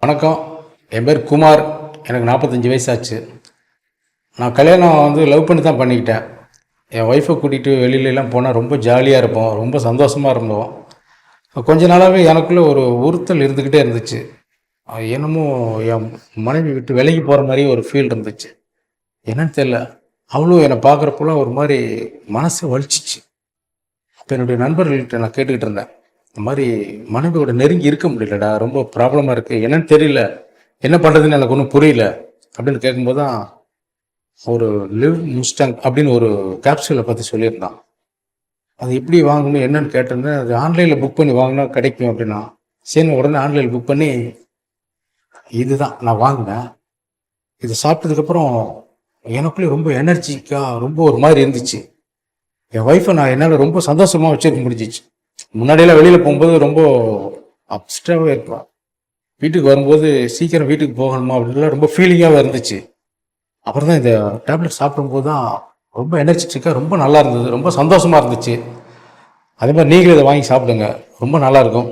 வணக்கம். என் பேர் குமார். எனக்கு 45 வயசாச்சு. நான் கல்யாணம் லவ் பண்ணி தான் பண்ணிக்கிட்டேன். என் ஒய்ஃபை கூட்டிகிட்டு வெளியிலலாம் போனால் ரொம்ப ஜாலியாக இருப்போம், ரொம்ப சந்தோஷமாக இருந்தோம். கொஞ்ச நாளாகவே எனக்குள்ளே ஒரு உறுத்தல் இருந்துக்கிட்டே இருந்துச்சு. என்னமோ என் மனைவி விட்டு விலகி போகிற மாதிரி ஒரு ஃபீல் இருந்துச்சு. என்னன்னு தெரியல, அவளும் என்னை பார்க்குறப்போலாம் ஒரு மாதிரி மனசை வலிச்சிச்சு. அப்போ என்னுடைய நண்பர்கள்கிட்ட நான் கேட்டுக்கிட்டு இருந்தேன், இந்த மாதிரி மனைவியோட நெருங்கி இருக்க முடியலடா, ரொம்ப ப்ராப்ளமாக இருக்குது, என்னன்னு தெரியல, என்ன பண்ணுறதுன்னு எனக்கு ஒன்றும் புரியல அப்படின்னு கேட்கும்போது தான் ஒரு லிவ் முஸ்டாங் அப்படின்னு ஒரு கேப்சூலை பற்றி சொல்லியிருந்தான். அது எப்படி வாங்கணும் என்னன்னு கேட்டிருந்தேன். அது ஆன்லைனில் புக் பண்ணி வாங்கினா கிடைக்கும் அப்படின்னா, சரி உடனே ஆன்லைனில் புக் பண்ணி இதுதான் நான் வாங்கினேன். இது சாப்பிட்டதுக்கப்புறம் எனக்குள்ளே ரொம்ப எனர்ஜிக்காக ரொம்ப ஒரு மாதிரி இருந்துச்சு. என் ஒய்ஃபை நான் என்னால் ரொம்ப சந்தோஷமாக வச்சுருக்க முடிஞ்சிச்சு. முன்னாடியெல்லாம் வெளியில் போகும்போது ரொம்ப அப்ஸ்டாகவே இருப்பான். வீட்டுக்கு வரும்போது சீக்கிரம் வீட்டுக்கு போகணுமா அப்படின்லாம் ரொம்ப ஃபீலிங்காகவே இருந்துச்சு. அப்புறம் தான் இந்த டேப்லெட் சாப்பிடும்போது தான் ரொம்ப எனர்ஜெட்டிக்காக ரொம்ப நல்லா இருந்தது, ரொம்ப சந்தோஷமாக இருந்துச்சு. அதே மாதிரி நீங்களும் இதை வாங்கி சாப்பிடுங்க, ரொம்ப நல்லாயிருக்கும்.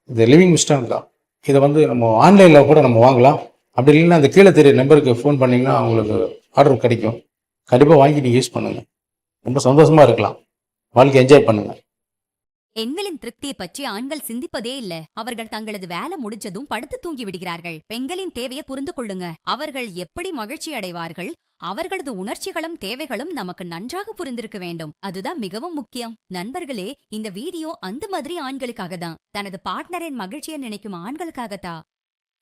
இது லிவிங் மிஸ்டாங் தான். இதை நம்ம ஆன்லைனில் கூட நம்ம வாங்கலாம். அப்படி இல்லைன்னா அந்த கீழே தெரிய நம்பருக்கு ஃபோன் பண்ணிங்கன்னா உங்களுக்கு ஆர்டர் கிடைக்கும். கண்டிப்பாக வாங்கி நீங்கள் யூஸ் பண்ணுங்கள், ரொம்ப சந்தோஷமாக இருக்கலாம், வாழ்க்கை என்ஜாய் பண்ணுங்கள். பெண்களின் திருப்தியை பற்றி ஆண்கள் சிந்திப்பதே இல்ல. அவர்கள் தங்களது வேலை முடிஞ்சதும் படுத்து தூங்கி விடுகிறார்கள். பெண்களின் தேவையை புரிந்து கொள்ளுங்க. அவர்கள் எப்படி மகிழ்ச்சி அடைவார்கள், அவர்களது உணர்ச்சிகளும் தேவைகளும் நமக்கு நன்றாக புரிந்திருக்க வேண்டும். அதுதான் மிகவும் முக்கியம். நண்பர்களே, இந்த வீடியோ அந்த மாதிரி ஆண்களுக்காக தான். தனது பார்ட்னரின் மகிழ்ச்சியை நினைக்கும் ஆண்களுக்காகத்தான்.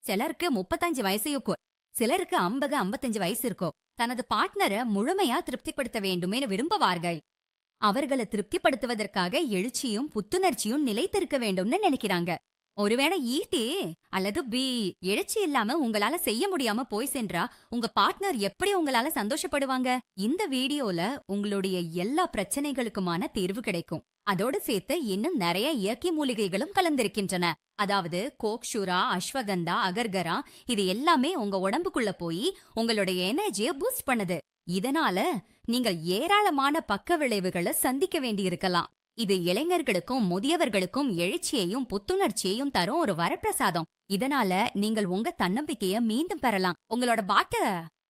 சிலருக்கு 35 வயசு இருக்கும், சிலருக்கு 50 55 வயசு இருக்கும். தனது பார்ட்னரை முழுமையா திருப்திப்படுத்த வேண்டுமே விரும்புவார்கள். அவர்களை திருப்திப்படுத்துவதற்காக எழுச்சியும் புத்துணர்ச்சியும் நிலைத்திருக்க வேண்டும்னு நினைக்கிறாங்க. ஒருவேளை ஈட்டி அல்லது பி எழுச்சி இல்லாம உங்களால செய்ய முடியாம போய் சென்றா உங்க பார்ட்னர் எப்படி உங்களால சந்தோஷப்படுவாங்க? இந்த வீடியோல உங்களுடைய எல்லா பிரச்சனைகளுக்குமான தீர்வு கிடைக்கும். அதோடு சேர்த்து இன்னும் நிறைய இயற்கை மூலிகைகளும் கலந்திருக்கின்றன. அதாவது கோக்ஷுரா, அஸ்வகந்தா, அகர்கரா, இது எல்லாமே உங்க உடம்புக்குள்ள போய் உங்களுடைய எனர்ஜியை பூஸ்ட் பண்ணுது. இதனால நீங்கள் ஏராளமான பக்க விளைவுகளை சந்திக்க வேண்டியிருக்கலாம். இது இளைஞர்களுக்கும் முதியவர்களுக்கும் எழுச்சியையும் புத்துணர்ச்சியையும் தரும் ஒரு வரப்பிரசாதம். இதனால நீங்கள் உங்க தன்னம்பிக்கைய மீண்டும் பெறலாம். உங்களோட பாட்ட